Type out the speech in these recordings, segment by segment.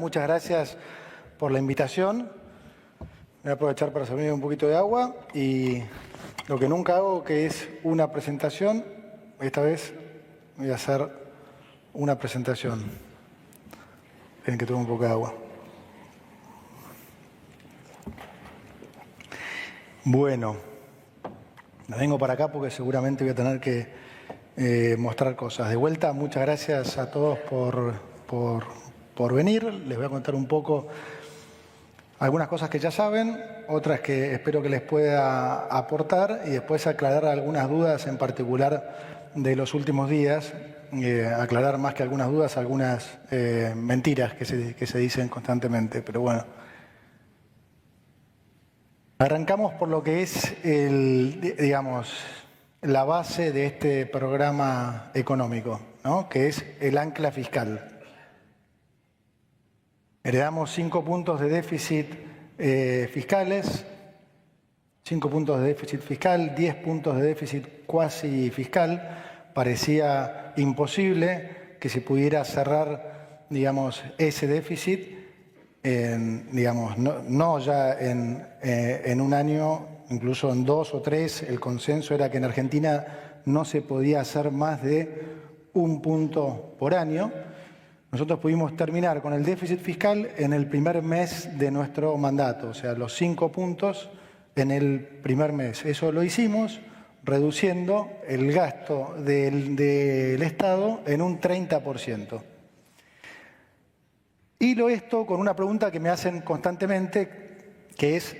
muchas gracias por la invitación. Voy a aprovechar para servirme un poquito de agua y lo que nunca hago, que es una presentación, esta vez voy a hacer una presentación. Esperen que tome un poco de agua. Bueno, me vengo para acá porque seguramente voy a tener que mostrar cosas. De vuelta, muchas gracias a todos por venir. Les voy a contar un poco algunas cosas que ya saben, otras que espero que les pueda aportar y después aclarar algunas dudas en particular de los últimos días, aclarar más que algunas dudas, algunas mentiras que se dicen constantemente, pero bueno. Arrancamos por lo que es la base de este programa económico, ¿no? Que es el ancla fiscal. Heredamos 5 puntos de déficit fiscales, 5 puntos de déficit fiscal, 10 puntos de déficit cuasi fiscal. Parecía imposible que se pudiera cerrar, ese déficit, no ya en un año, incluso en 2 o 3. El consenso era que en Argentina no se podía hacer más de 1 punto por año. Nosotros pudimos terminar con el déficit fiscal en el primer mes de nuestro mandato, o sea, los 5 puntos en el primer mes. Eso lo hicimos reduciendo el gasto del Estado en un 30%. Hilo esto con una pregunta que me hacen constantemente, que es,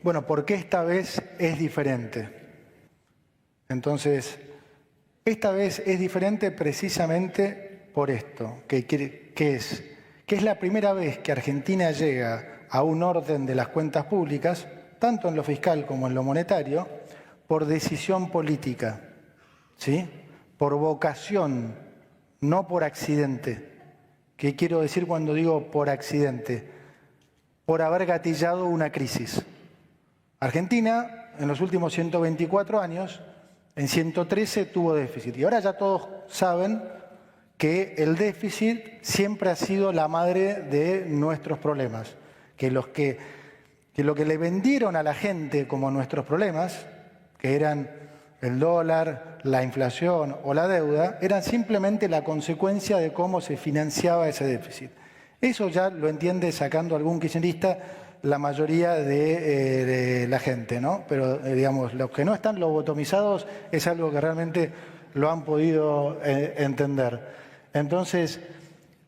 bueno, ¿por qué esta vez es diferente? Entonces, esta vez es diferente precisamente por esto, que es la primera vez que Argentina llega a un orden de las cuentas públicas, tanto en lo fiscal como en lo monetario, por decisión política, ¿sí? Por vocación, no por accidente. ¿Qué quiero decir cuando digo por accidente? Por haber gatillado una crisis. Argentina, en los últimos 124 años, en 113 tuvo déficit. Y ahora ya todos saben que el déficit siempre ha sido la madre de nuestros problemas. Que lo que le vendieron a la gente como nuestros problemas, que eran el dólar, la inflación o la deuda, eran simplemente la consecuencia de cómo se financiaba ese déficit. Eso ya lo entiende, sacando algún kirchnerista, la mayoría de la gente, ¿no? Pero, los que no están lobotomizados es algo que realmente lo han podido entender. Entonces,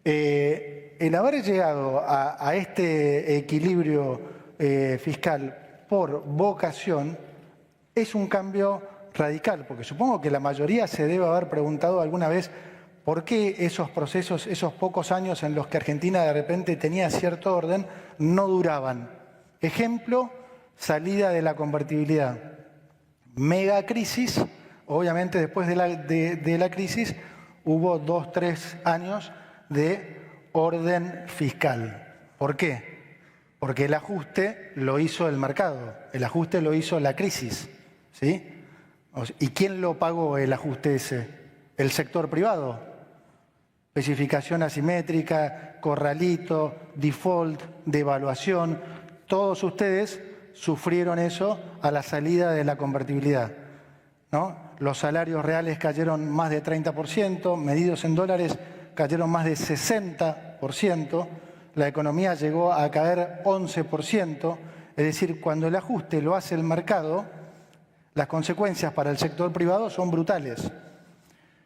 el haber llegado a este equilibrio fiscal por vocación es un cambio radical, porque supongo que la mayoría se debe haber preguntado alguna vez por qué esos procesos, esos pocos años en los que Argentina de repente tenía cierto orden, no duraban. Ejemplo, salida de la convertibilidad. Mega crisis, obviamente después de la crisis hubo 2, 3 años de orden fiscal. ¿Por qué? Porque el ajuste lo hizo el mercado, el ajuste lo hizo la crisis, ¿sí? ¿Y quién lo pagó el ajuste ese? El sector privado. Especificación asimétrica, corralito, default, devaluación. Todos ustedes sufrieron eso a la salida de la convertibilidad, ¿no? Los salarios reales cayeron más de 30%, medidos en dólares cayeron más de 60%, la economía llegó a caer 11%, es decir, cuando el ajuste lo hace el mercado, las consecuencias para el sector privado son brutales.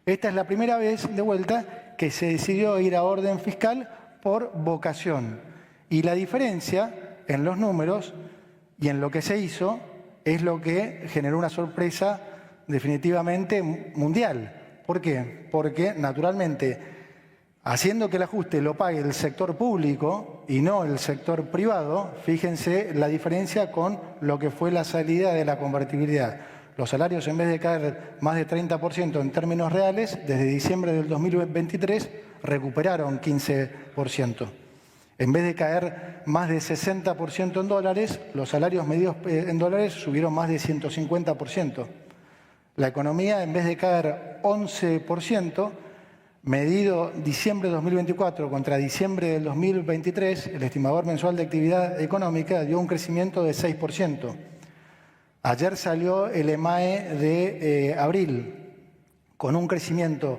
Esta es la primera vez, de vuelta, que se decidió ir a orden fiscal por vocación. Y la diferencia en los números y en lo que se hizo es lo que generó una sorpresa definitivamente mundial. ¿Por qué? Porque, naturalmente, haciendo que el ajuste lo pague el sector público y no el sector privado, fíjense la diferencia con lo que fue la salida de la convertibilidad. Los salarios, en vez de caer más de 30% en términos reales, desde diciembre del 2023 recuperaron 15%. En vez de caer más de 60% en dólares, los salarios medidos en dólares subieron más de 150%. La economía, en vez de caer 11%, Medido diciembre de 2024 contra diciembre del 2023, el estimador mensual de actividad económica dio un crecimiento de 6%. Ayer salió el EMAE de abril, con un crecimiento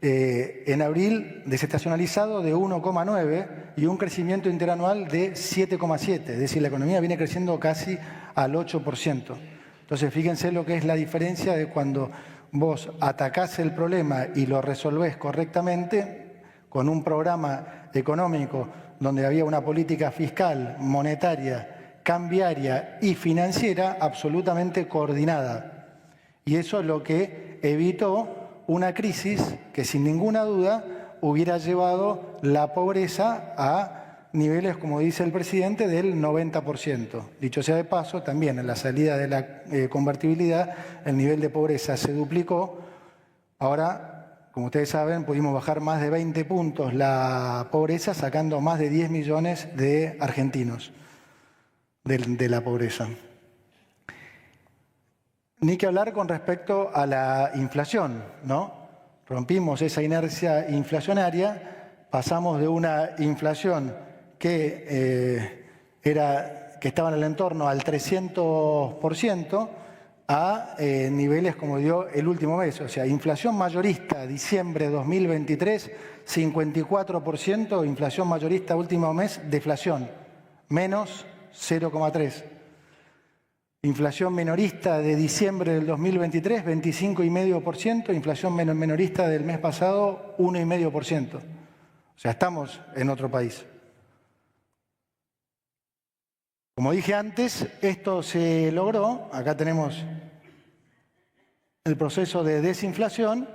en abril desestacionalizado de 1,9 y un crecimiento interanual de 7,7. Es decir, la economía viene creciendo casi al 8%. Entonces, fíjense lo que es la diferencia de cuando vos atacás el problema y lo resolvés correctamente con un programa económico donde había una política fiscal, monetaria, cambiaria y financiera absolutamente coordinada. Y eso es lo que evitó una crisis que sin ninguna duda hubiera llevado la pobreza a niveles, como dice el presidente, del 90%. Dicho sea de paso, también en la salida de la convertibilidad el nivel de pobreza se duplicó. Ahora, como ustedes saben, pudimos bajar más de 20 puntos la pobreza, sacando más de 10 millones de argentinos de la pobreza. Ni que hablar con respecto a la inflación, ¿no? Rompimos esa inercia inflacionaria, pasamos de una inflación que estaba en el entorno al 300% a niveles como dio el último mes. O sea, inflación mayorista, diciembre de 2023, 54%, inflación mayorista último mes, deflación, menos 0,3%. Inflación minorista de diciembre del 2023, 25,5%. Inflación minorista del mes pasado, 1,5%. O sea, estamos en otro país. Como dije antes, esto se logró. Acá tenemos el proceso de desinflación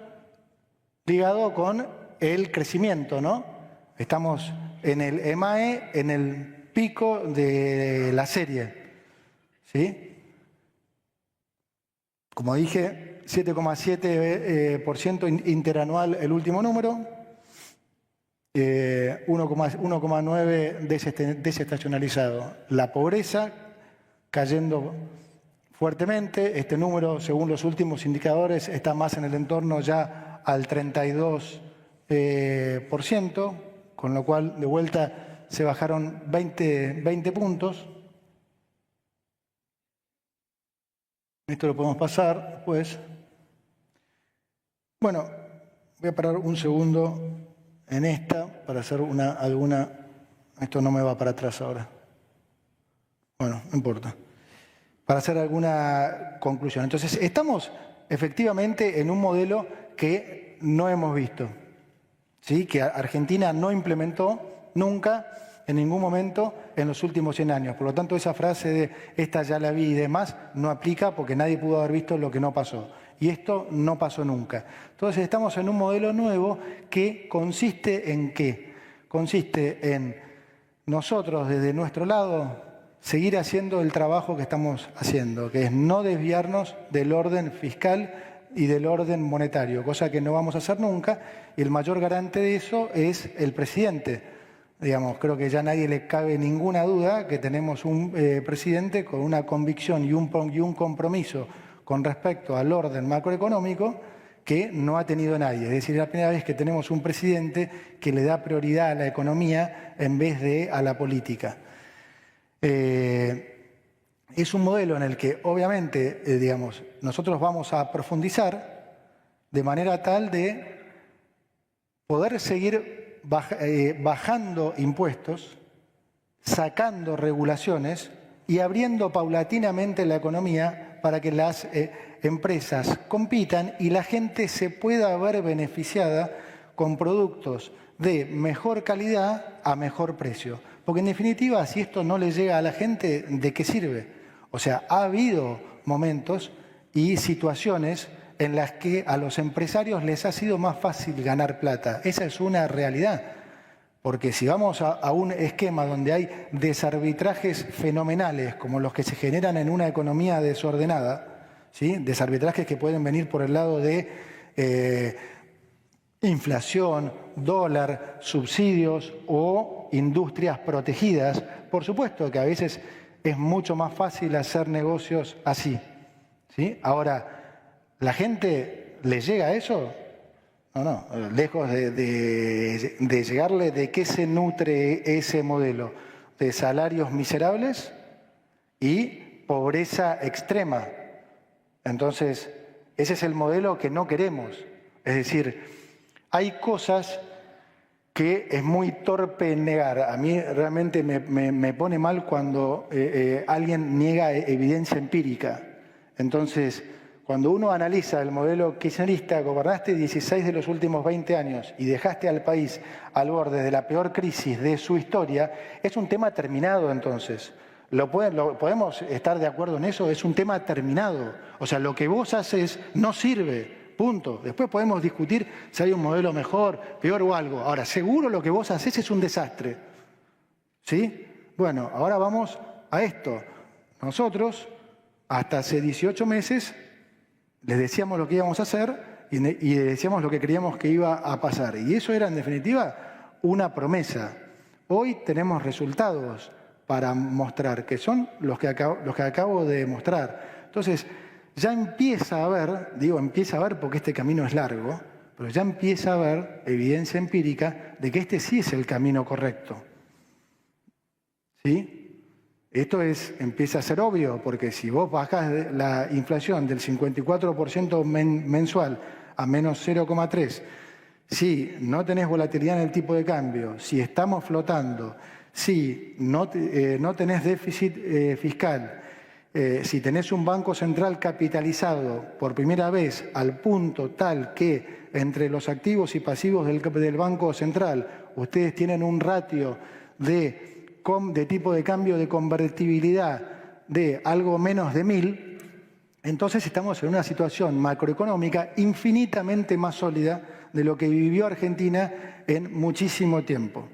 ligado con el crecimiento, ¿no? Estamos en el EMAE, en el pico de la serie, ¿sí? Como dije, 7,7% interanual el último número, 1,9% desestacionalizado. La pobreza cayendo fuertemente. Este número, según los últimos indicadores, está más en el entorno ya al 32%, con lo cual de vuelta se bajaron 20 puntos. Esto lo podemos pasar, pues. Bueno, voy a parar un segundo en esta para hacer alguna... Esto no me va para atrás ahora. Bueno, no importa. Para hacer alguna conclusión. Entonces, estamos efectivamente en un modelo que no hemos visto, ¿sí? Que Argentina no implementó nunca, en ningún momento, en los últimos 100 años. Por lo tanto, esa frase de esta ya la vi y demás no aplica porque nadie pudo haber visto lo que no pasó. Y esto no pasó nunca. Entonces, estamos en un modelo nuevo que consiste en ¿qué? Consiste en nosotros, desde nuestro lado, seguir haciendo el trabajo que estamos haciendo, que es no desviarnos del orden fiscal y del orden monetario, cosa que no vamos a hacer nunca, y el mayor garante de eso es el presidente. Digamos, creo que ya a nadie le cabe ninguna duda que tenemos un presidente con una convicción y un compromiso con respecto al orden macroeconómico que no ha tenido nadie. Es decir, es la primera vez que tenemos un presidente que le da prioridad a la economía en vez de a la política. Es un modelo en el que, obviamente, digamos, nosotros vamos a profundizar de manera tal de poder seguir bajando impuestos, sacando regulaciones y abriendo paulatinamente la economía para que las empresas compitan y la gente se pueda ver beneficiada con productos de mejor calidad a mejor precio. Porque en definitiva, si esto no le llega a la gente, ¿de qué sirve? O sea, ha habido momentos y situaciones en las que a los empresarios les ha sido más fácil ganar plata. Esa es una realidad. Porque si vamos a un esquema donde hay desarbitrajes fenomenales como los que se generan en una economía desordenada, ¿sí? Desarbitrajes que pueden venir por el lado de inflación, dólar, subsidios o industrias protegidas, por supuesto que a veces es mucho más fácil hacer negocios así, ¿sí? Ahora, ¿la gente le llega a eso? No, lejos de llegarle, ¿de qué se nutre ese modelo? De salarios miserables y pobreza extrema. Entonces, ese es el modelo que no queremos. Es decir, hay cosas que es muy torpe en negar. A mí realmente me pone mal cuando alguien niega evidencia empírica. Entonces, cuando uno analiza el modelo kirchnerista, gobernaste 16 de los últimos 20 años y dejaste al país al borde de la peor crisis de su historia, es un tema terminado entonces. ¿Podemos estar de acuerdo en eso? Es un tema terminado. O sea, lo que vos haces no sirve. Punto. Después podemos discutir si hay un modelo mejor, peor o algo. Ahora, seguro lo que vos hacés es un desastre. ¿Sí? Bueno, ahora vamos a esto. Nosotros, hasta hace 18 meses, les decíamos lo que íbamos a hacer y les decíamos lo que creíamos que iba a pasar. Y eso era, en definitiva, una promesa. Hoy tenemos resultados para mostrar, que son los que acabo de mostrar. Entonces, ya empieza a haber, digo empieza a haber porque este camino es largo, pero ya empieza a haber evidencia empírica de que este sí es el camino correcto. ¿Sí? Esto empieza a ser obvio, porque si vos bajás la inflación del 54% mensual a menos 0,3, si no tenés volatilidad en el tipo de cambio, si estamos flotando, si no tenés déficit fiscal, si tenés un banco central capitalizado por primera vez al punto tal que entre los activos y pasivos del Banco Central ustedes tienen un ratio de tipo de cambio de convertibilidad de algo menos de 1000, entonces estamos en una situación macroeconómica infinitamente más sólida de lo que vivió Argentina en muchísimo tiempo.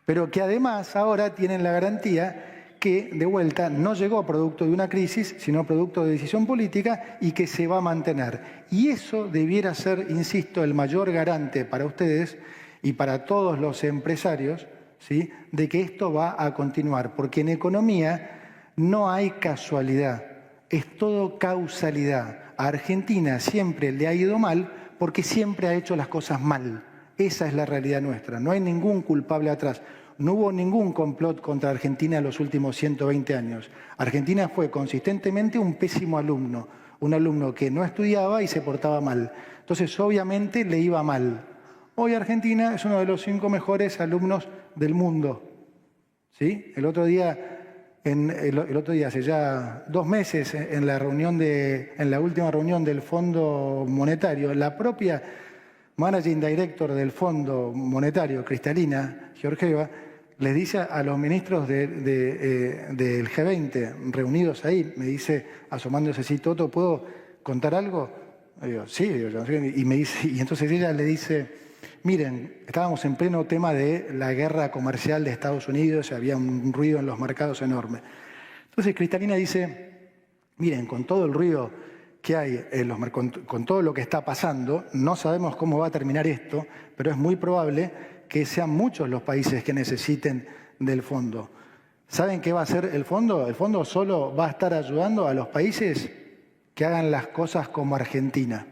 Pero que además ahora tienen la garantía que, de vuelta, no llegó producto de una crisis, sino producto de decisión política y que se va a mantener. Y eso debiera ser, insisto, el mayor garante para ustedes y para todos los empresarios, ¿sí?, de que esto va a continuar. Porque en economía no hay casualidad, es todo causalidad. A Argentina siempre le ha ido mal porque siempre ha hecho las cosas mal. Esa es la realidad nuestra, no hay ningún culpable atrás. No hubo ningún complot contra Argentina en los últimos 120 años. Argentina fue consistentemente un pésimo alumno, un alumno que no estudiaba y se portaba mal. Entonces, obviamente, le iba mal. Hoy Argentina es uno de los 5 mejores alumnos del mundo. ¿Sí? El otro día, hace ya 2 meses, en la última reunión del Fondo Monetario, la propia Managing Director del Fondo Monetario, Cristalina Georgieva, les dice a los ministros del G20 reunidos ahí, me dice, asomándose así, Toto, ¿puedo contar algo? Digo, sí, y entonces ella le dice, miren, estábamos en pleno tema de la guerra comercial de Estados Unidos, había un ruido en los mercados enorme. Entonces Cristalina dice, miren, con todo el ruido que hay, con todo lo que está pasando, no sabemos cómo va a terminar esto, pero es muy probable que sean muchos los países que necesiten del fondo. ¿Saben qué va a hacer el fondo? El fondo solo va a estar ayudando a los países que hagan las cosas como Argentina.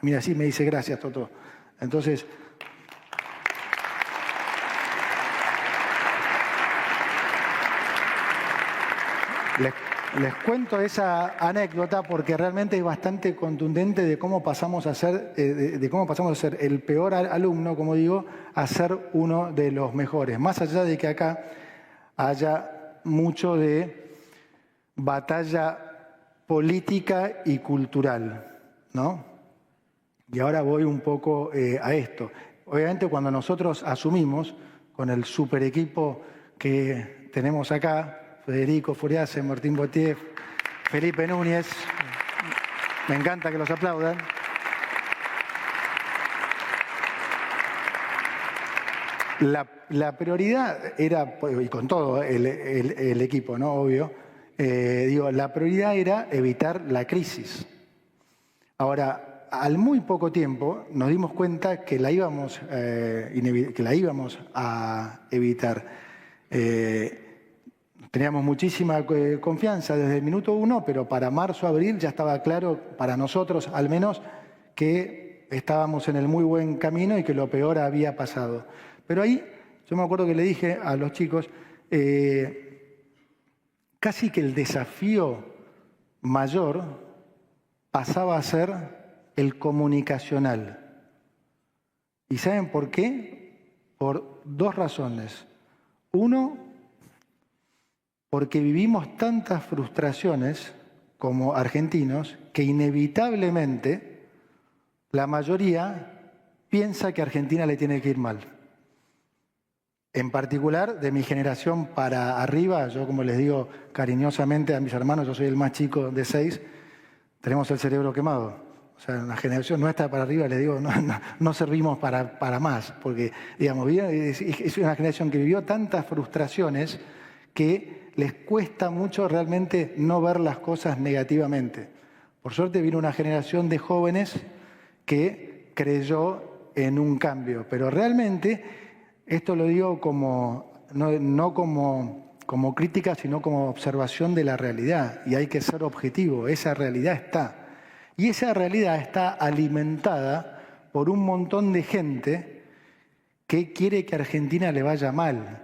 Mira, así me dice, gracias, Toto. Entonces, les cuento esa anécdota porque realmente es bastante contundente de cómo pasamos a ser, el peor alumno, como digo, a ser uno de los mejores. Más allá de que acá haya mucho de batalla política y cultural, ¿no? Y ahora voy un poco a esto. Obviamente cuando nosotros asumimos con el super equipo que tenemos acá, Federico Furiase, Martín Botier, Felipe Núñez, me encanta que los aplaudan. La prioridad era, y con todo el equipo, ¿no? Obvio, la prioridad era evitar la crisis. Ahora, al muy poco tiempo nos dimos cuenta que la íbamos a evitar. Teníamos muchísima confianza desde el minuto 1, pero para marzo, abril ya estaba claro, para nosotros al menos, que estábamos en el muy buen camino y que lo peor había pasado. Pero ahí yo me acuerdo que le dije a los chicos, casi que el desafío mayor pasaba a ser el comunicacional. ¿Y saben por qué? Por dos razones. Uno, porque vivimos tantas frustraciones como argentinos que inevitablemente la mayoría piensa que a Argentina le tiene que ir mal. En particular, de mi generación para arriba, yo como les digo cariñosamente a mis hermanos, yo soy el más chico de 6, tenemos el cerebro quemado. O sea, en la generación nuestra para arriba, les digo, no servimos para más, porque, digamos, es una generación que vivió tantas frustraciones que les cuesta mucho realmente no ver las cosas negativamente. Por suerte vino una generación de jóvenes que creyó en un cambio, pero realmente, esto lo digo no como crítica, sino como observación de la realidad, y hay que ser objetivo, esa realidad está. Y esa realidad está alimentada por un montón de gente que quiere que a Argentina le vaya mal.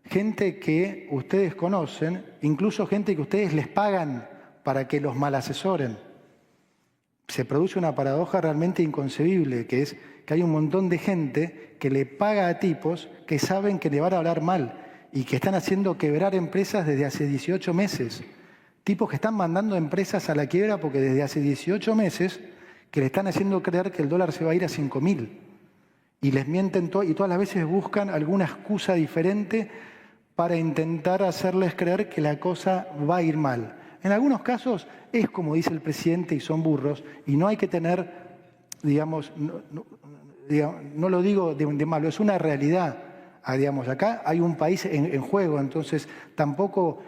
Gente que ustedes conocen, incluso gente que ustedes les pagan para que los malasesoren. Se produce una paradoja realmente inconcebible, que es que hay un montón de gente que le paga a tipos que saben que le van a hablar mal y que están haciendo quebrar empresas desde hace 18 meses. Tipos que están mandando empresas a la quiebra porque desde hace 18 meses que le están haciendo creer que el dólar se va a ir a 5.000. Y les mienten y todas las veces buscan alguna excusa diferente para intentar hacerles creer que la cosa va a ir mal. En algunos casos es como dice el presidente y son burros y no hay que tener, digamos, no lo digo de malo, es una realidad. Digamos, acá hay un país en juego, entonces tampoco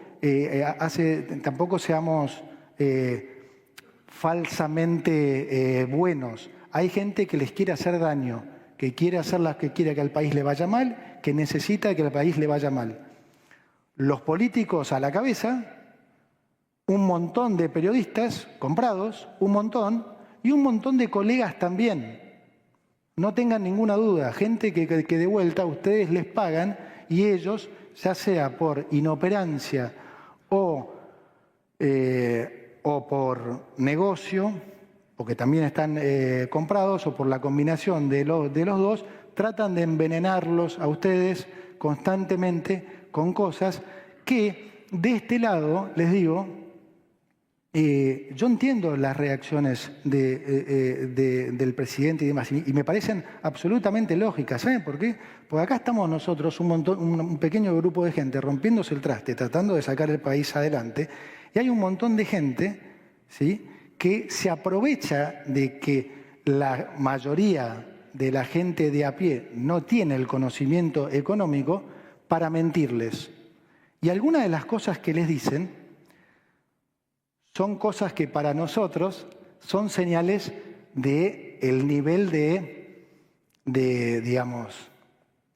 seamos falsamente buenos. Hay gente que les quiere hacer daño, que quiere que al país le vaya mal, que necesita que al país le vaya mal. Los políticos a la cabeza, un montón de periodistas comprados, un montón de colegas también. No tengan ninguna duda, gente que de vuelta ustedes les pagan y ellos, ya sea por inoperancia o por negocio, porque también están comprados, o por la combinación de los dos, tratan de envenenarlos a ustedes constantemente con cosas que de este lado, les digo, yo entiendo las reacciones del presidente y demás, y me parecen absolutamente lógicas. ¿Saben por qué? Porque acá estamos nosotros, un pequeño grupo de gente rompiéndose el traste, tratando de sacar el país adelante, y hay un montón de gente, ¿sí?, que se aprovecha de que la mayoría de la gente de a pie no tiene el conocimiento económico para mentirles. Y algunas de las cosas que les dicen son cosas que para nosotros son señales del nivel digamos,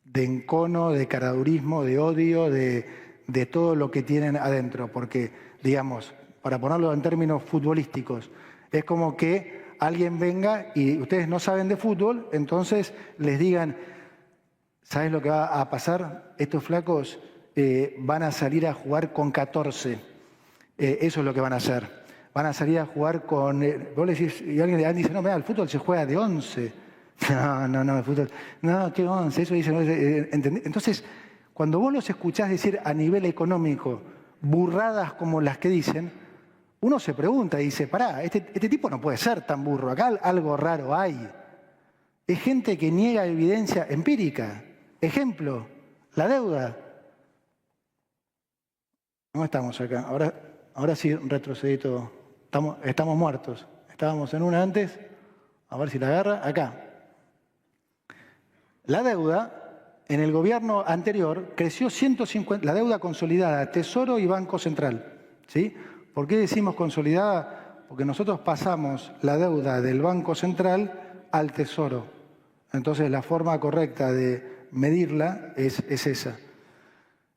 de encono, de caradurismo, de odio, de todo lo que tienen adentro. Porque, digamos, para ponerlo en términos futbolísticos, es como que alguien venga y ustedes no saben de fútbol, entonces les digan, ¿sabes lo que va a pasar? Estos flacos van a salir a jugar con 14. Eso es lo que van a hacer. Van a salir a jugar con... vos le decís, y alguien dice, no, mira, el fútbol se juega de 11. No, el fútbol... No, ¿qué 11? Eso dice... Entonces, cuando vos los escuchás decir a nivel económico burradas como las que dicen, uno se pregunta y dice, pará, este tipo no puede ser tan burro, acá algo raro hay. Es gente que niega evidencia empírica. Ejemplo, la deuda. No estamos acá, ahora sí retrocedí todo. Estamos muertos. Estábamos en una antes, a ver si la agarra, acá. La deuda, en el gobierno anterior, creció 150, la deuda consolidada, Tesoro y Banco Central. ¿Sí? ¿Por qué decimos consolidada? Porque nosotros pasamos la deuda del Banco Central al Tesoro. Entonces la forma correcta de medirla es esa.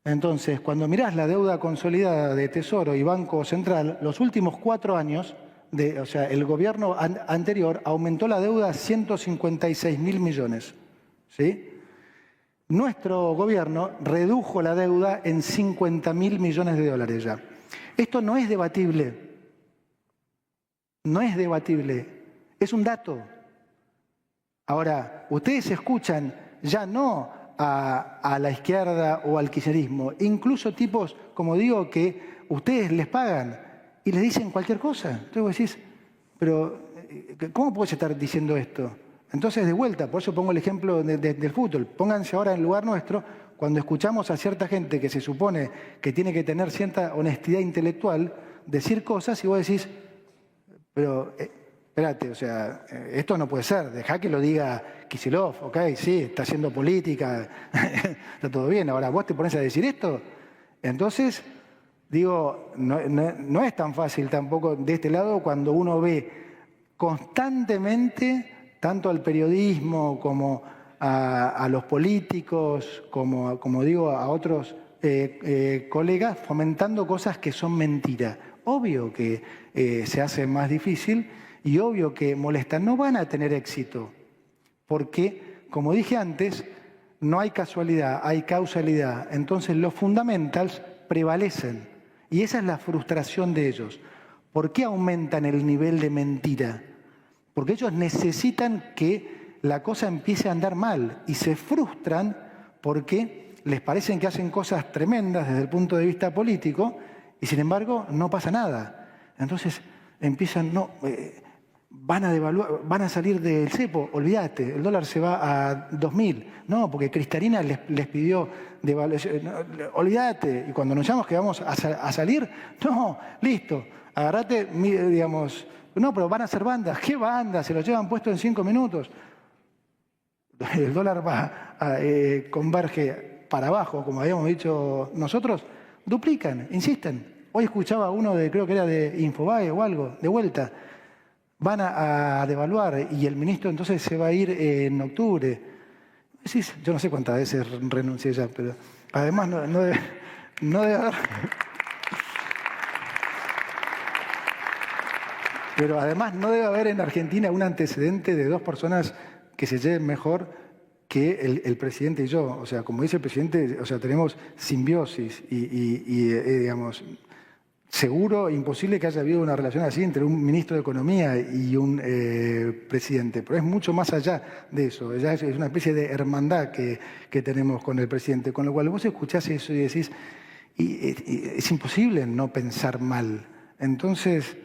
Entonces, cuando mirás la deuda consolidada de Tesoro y Banco Central, los últimos 4 años o sea, el gobierno anterior aumentó la deuda a 156.000 millones, ¿sí? Nuestro gobierno redujo la deuda en 50.000 millones de dólares ya. Esto no es debatible. No es debatible. Es un dato. Ahora, ustedes escuchan ya no a la izquierda o al kirchnerismo, incluso tipos, como digo, que ustedes les pagan y les dicen cualquier cosa. Entonces vos decís, pero ¿cómo puedes estar diciendo esto? Entonces, de vuelta, por eso pongo el ejemplo del fútbol. Pónganse ahora en lugar nuestro, cuando escuchamos a cierta gente que se supone que tiene que tener cierta honestidad intelectual, decir cosas y vos decís, pero espérate, o sea, esto no puede ser, dejá que lo diga Kicillof, ok, sí, está haciendo política, está todo bien, ahora vos te pones a decir esto. Entonces, digo, no es tan fácil tampoco de este lado cuando uno ve constantemente tanto al periodismo como a los políticos, como digo, a otros colegas, fomentando cosas que son mentiras. Obvio que se hace más difícil y obvio que molestan. No van a tener éxito, porque, como dije antes, no hay casualidad, hay causalidad. Entonces los fundamentals prevalecen y esa es la frustración de ellos. ¿Por qué aumentan el nivel de mentira? Porque ellos necesitan que la cosa empiece a andar mal y se frustran porque les parecen que hacen cosas tremendas desde el punto de vista político y sin embargo no pasa nada. Entonces empiezan, van a devaluar, van a salir del cepo, olvídate, el dólar se va a 2.000. No, porque Cristalina les pidió devaluación, olvídate. Y cuando anunciamos que vamos a salir, no, listo, agarrate, digamos, no, pero van a ser bandas. ¿Qué bandas? Se los llevan puesto en 5 minutos. El dólar converge para abajo, como habíamos dicho nosotros, duplican, insisten. Hoy escuchaba uno creo que era de Infobae o algo, de vuelta. Van a devaluar y el ministro entonces se va a ir en octubre. Yo no sé cuántas veces renuncié ya, pero además no debe haber... Pero además no debe haber en Argentina un antecedente de dos personas que se lleven mejor que el presidente y yo. O sea, como dice el presidente, o sea, tenemos simbiosis y digamos, seguro, imposible que haya habido una relación así entre un ministro de Economía y un presidente. Pero es mucho más allá de eso. Ya es una especie de hermandad que tenemos con el presidente. Con lo cual vos escuchás eso y decís, es imposible no pensar mal. Entonces...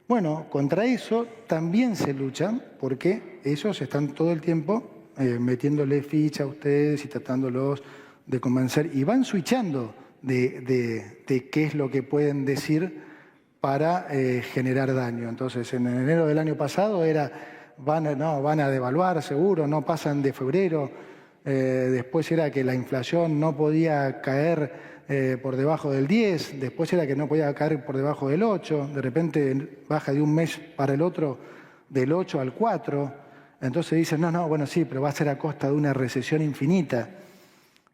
bueno, contra eso también se luchan porque ellos están todo el tiempo metiéndole ficha a ustedes y tratándolos de convencer y van switchando de qué es lo que pueden decir para generar daño. Entonces, en enero del año pasado van a devaluar seguro, no pasan de febrero. Después era que la inflación no podía caer por debajo del 10, después era que no podía caer por debajo del 8, de repente baja de un mes para el otro del 8 al 4, entonces dicen, bueno, sí, pero va a ser a costa de una recesión infinita.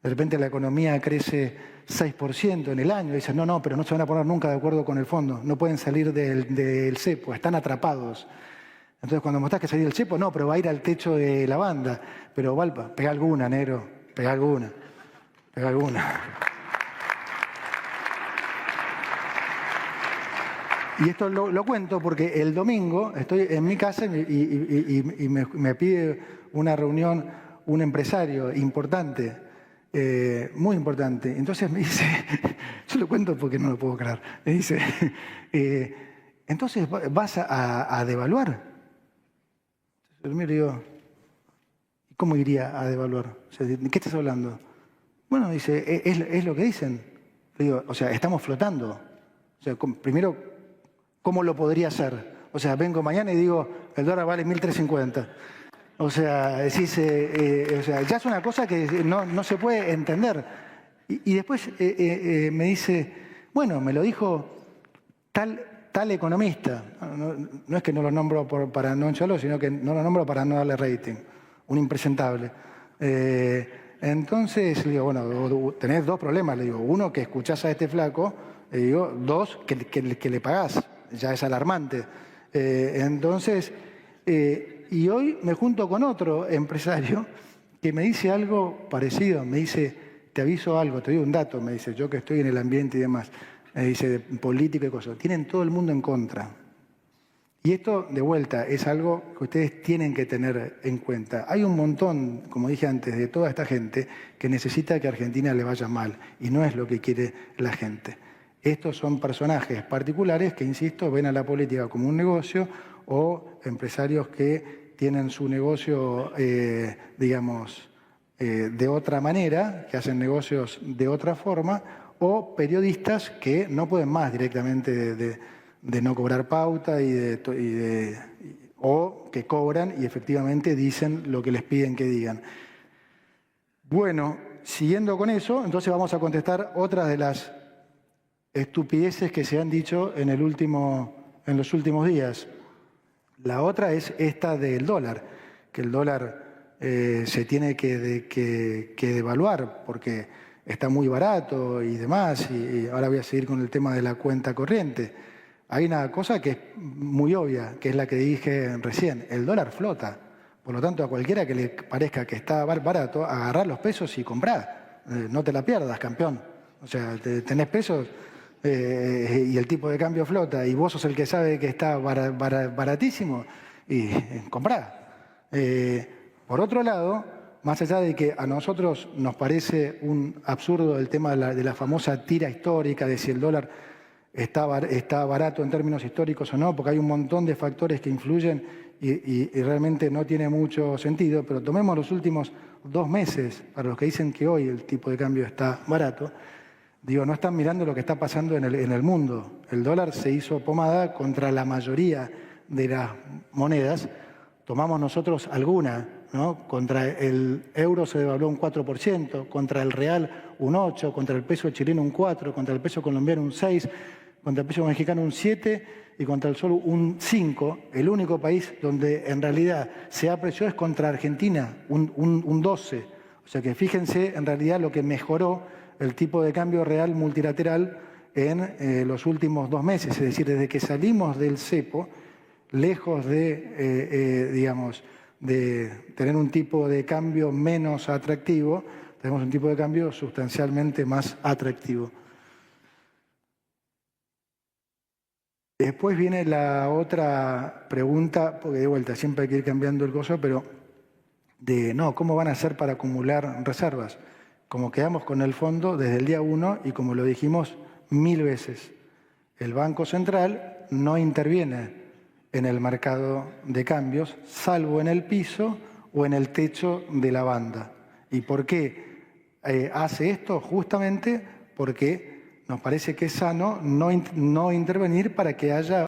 De repente la economía crece 6% en el año, dicen, pero no se van a poner nunca de acuerdo con el fondo, no pueden salir del cepo, están atrapados. Entonces cuando mostrás que salir del cepo, pero va a ir al techo de la banda, pero Valpa, pega alguna, negro, pega alguna. Y esto lo cuento porque el domingo estoy en mi casa y me pide una reunión un empresario importante, muy importante. Entonces me dice, yo lo cuento porque no lo puedo creer, me dice, entonces vas a devaluar. Entonces yo miro y digo, ¿cómo iría a devaluar? O sea, ¿de qué estás hablando? Bueno, dice, es lo que dicen. Le digo, o sea, estamos flotando. O sea, primero... ¿Cómo lo podría hacer? O sea, vengo mañana y digo, el dólar vale 1.350. O sea, decís, ya es una cosa que no se puede entender. Y después me dice, bueno, me lo dijo tal economista. No es que no lo nombro para no encharlo, sino que no lo nombro para no darle rating. Un impresentable. Entonces, le digo, bueno, tenés dos problemas. Le digo, uno, que escuchás a este flaco. Le digo, dos, que le pagás. ya es alarmante. Y hoy me junto con otro empresario que me dice algo parecido, me dice, te aviso algo, te doy un dato, me dice, yo que estoy en el ambiente y demás, me dice, de política y cosas, tienen todo el mundo en contra. Y esto, de vuelta, es algo que ustedes tienen que tener en cuenta. Hay un montón, como dije antes, de toda esta gente que necesita que a Argentina le vaya mal, y no es lo que quiere la gente. Estos son personajes particulares que, insisto, ven a la política como un negocio, o empresarios que tienen su negocio, de otra manera, que hacen negocios de otra forma, o periodistas que no pueden más directamente de no cobrar pauta o que cobran y efectivamente dicen lo que les piden que digan. Bueno, siguiendo con eso, entonces vamos a contestar otras de las estupideces que se han dicho en los últimos días. La otra es esta del dólar, que el dólar se tiene que devaluar porque está muy barato y demás, y ahora voy a seguir con el tema de la cuenta corriente. Hay una cosa que es muy obvia, que es la que dije recién, el dólar flota. Por lo tanto, a cualquiera que le parezca que está barato, agarrar los pesos y comprar. No te la pierdas, campeón. O sea, tenés pesos y el tipo de cambio flota y vos sos el que sabe que está baratísimo y comprá. Por otro lado, más allá de que a nosotros nos parece un absurdo el tema de la famosa tira histórica de si el dólar está barato en términos históricos o no, porque hay un montón de factores que influyen y realmente no tiene mucho sentido, pero tomemos los últimos 2 meses, para los que dicen que hoy el tipo de cambio está barato, no están mirando lo que está pasando en el mundo. El dólar se hizo pomada contra la mayoría de las monedas, tomamos nosotros alguna, ¿no? Contra el euro se devaluó un 4%, contra el real un 8%, contra el peso chileno un 4%, contra el peso colombiano un 6%, contra el peso mexicano un 7% y contra el sol un 5%. El único país donde en realidad se apreció es contra Argentina, un 12%. O sea que fíjense en realidad lo que mejoró el tipo de cambio real multilateral en los últimos 2 meses. Es decir, desde que salimos del cepo, lejos de tener un tipo de cambio menos atractivo, tenemos un tipo de cambio sustancialmente más atractivo. Después viene la otra pregunta, porque de vuelta siempre hay que ir cambiando el coso, pero ¿cómo van a hacer para acumular reservas? Como quedamos con el fondo desde el día 1 y como lo dijimos 1000 veces, el Banco Central no interviene en el mercado de cambios, salvo en el piso o en el techo de la banda. ¿Y por qué hace esto? Justamente porque nos parece que es sano no intervenir para que haya